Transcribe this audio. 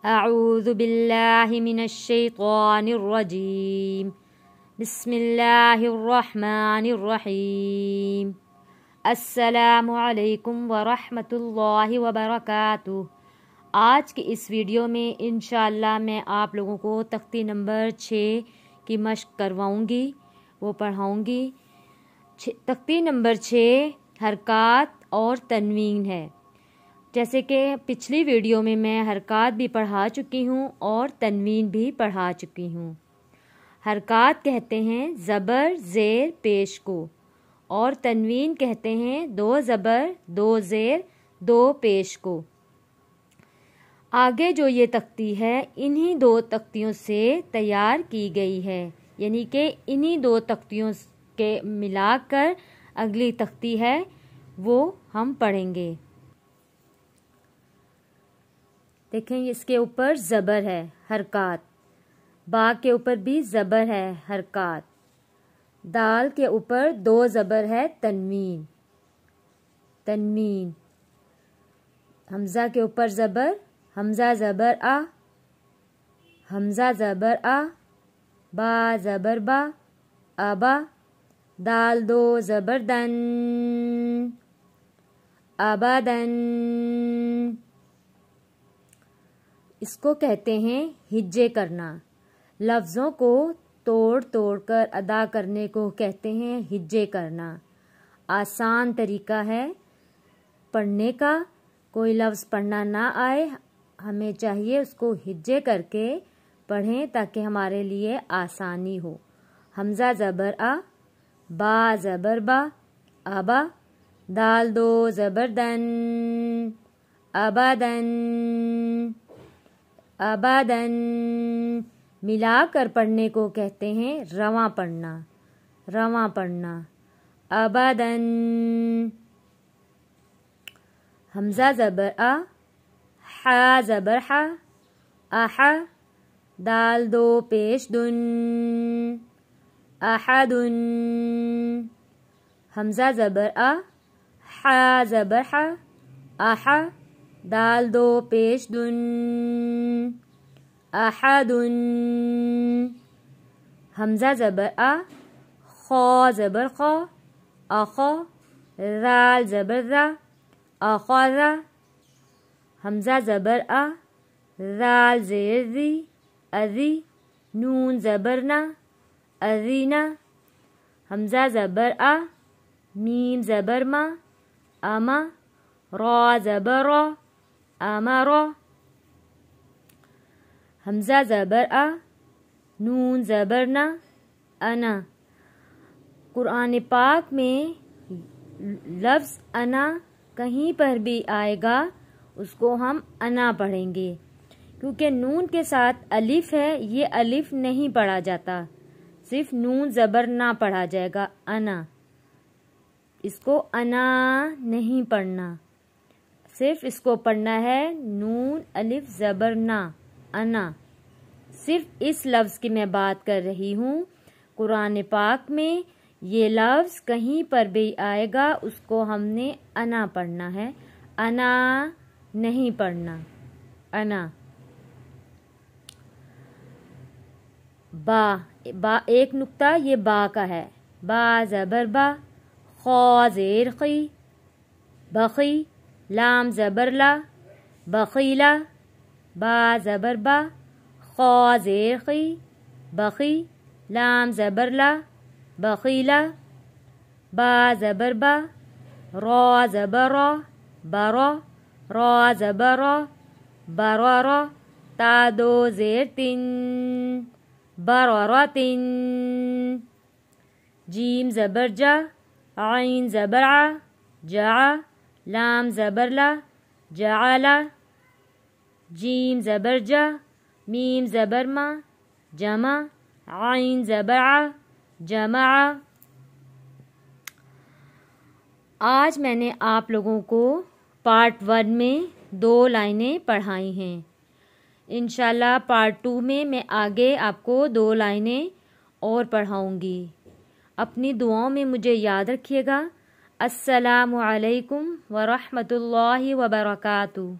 अऊज़ु बिल्लाहि मिनश्शैतानिर्रजीम। बिस्मिल्लाहिर्रहमानिर्रहीम। अस्सलामु अलैकुम वरहमतुल्लाहि वबरकातुहू। आज की इस वीडियो में इंशाअल्लाह मैं आप लोगों को तख्ती नंबर 6 की मश्क करवाऊँगी, वो पढ़ाऊँगी। तख्ती नंबर 6 हरकात और तनवीन है। जैसे कि पिछली वीडियो में मैं हरकात भी पढ़ा चुकी हूँ और तनवीन भी पढ़ा चुकी हूँ। हरकात कहते हैं ज़बर ज़ेर पेश को, और तनवीन कहते हैं 2 ज़बर 2 ज़ेर 2 पेश को। आगे जो ये तख्ती है इन्हीं 2 तख्तियों से तैयार की गई है, यानी कि इन्हीं 2 तख्तियों के मिलाकर अगली तख्ती है वो हम पढ़ेंगे। देखें, इसके ऊपर ज़बर है हरकात, बा के ऊपर भी ज़बर है हरकात, दाल के ऊपर 2 ज़बर है तनवीन, तनवीन। हमज़ा के ऊपर ज़बर, हमज़ा ज़बर आ, हमज़ा ज़बर आ, बा ज़बर बा, आबा। दाल 2 ज़बर दन, अबादन। इसको कहते हैं हिज्जे करना। लफ्ज़ों को तोड़ तोड़ कर अदा करने को कहते हैं हिज्जे करना। आसान तरीका है पढ़ने का। कोई लफ्ज़ पढ़ना ना आए, हमें चाहिए उसको हिज्जे करके पढ़ें ताकि हमारे लिए आसानी हो। हमज़ा ज़बर आ, बा ज़बर बा, आबा। दाल 2 ज़बर दन, अबादन, अबादन। मिलाकर पढ़ने को कहते हैं रवां पढ़ना, रवां पढ़ना। अबादन। हमज़ा ज़बर आ, हा ज़बर हा, आहा। दाल 2 पेश दुन, अहादुन। हमज़ा ज़बर आ, हा ज़बर हा, आहा। दाल 2 पेश दुन, अहादुन। हमज़ा ज़बर आ, खौ ज़बर खौ, अखौ। राल ज़बर रा, अखौरा। हमज़ा ज़बर आ, राल ज़ेर री, अरी। नून ज़बर ना, अरीना। हमज़ा ज़बर आ, मीम ज़बर मा, अमा। रा ज़बर रा, अमरा। हमज़ा ज़बर आ, नून ज़बर ना, अना। कुरान पाक में लफ्ज़ अना कहीं पर भी आएगा उसको हम अना पढ़ेंगे, क्योंकि नून के साथ अलिफ है, ये अलिफ नहीं पढ़ा जाता, सिर्फ नून ज़बर ना पढ़ा जाएगा, अना। इसको अना नहीं पढ़ना, सिर्फ इसको पढ़ना है नून अलिफ ज़बर ना, अना। सिर्फ इस लफ्ज़ की मैं बात कर रही हूँ। कुरान पाक में ये लफ्ज़ कहीं पर भी आएगा उसको हमने अना पढ़ना है, अना नहीं पढ़ना, अना। बा एक नुक्ता ये बा का है। बा ज़बर बा, खौ ज़ेर खी, बखी। लाम ज़बर ला, बखीला। बा ज़बर बा, खौ ज़ेर खी, बखी। लाम ज़बर ला, बखीला। बा ज़बर बा, रा ज़बर रा, बरा। रा ज़बर रा, बरारा। ता 2 ज़ेर तिन, बरारातिन। जीम ज़बर जा, आइन ज़बर आ, जा। लाम ज़बर ला, जाला। जीम ज़बर जा, मीम ज़बर मा, जमा। आइन ज़बर आ, जमा। आज मैंने आप लोगों को पार्ट 1 में 2 लाइनें पढ़ाई हैं। इंशाल्लाह पार्ट 2 में मैं आगे आपको 2 लाइनें और पढ़ाऊँगी। अपनी दुआओं में मुझे याद रखिएगा। अस्सलामु अलैकुम वरहमतुल्लाहि वबरकातुहू।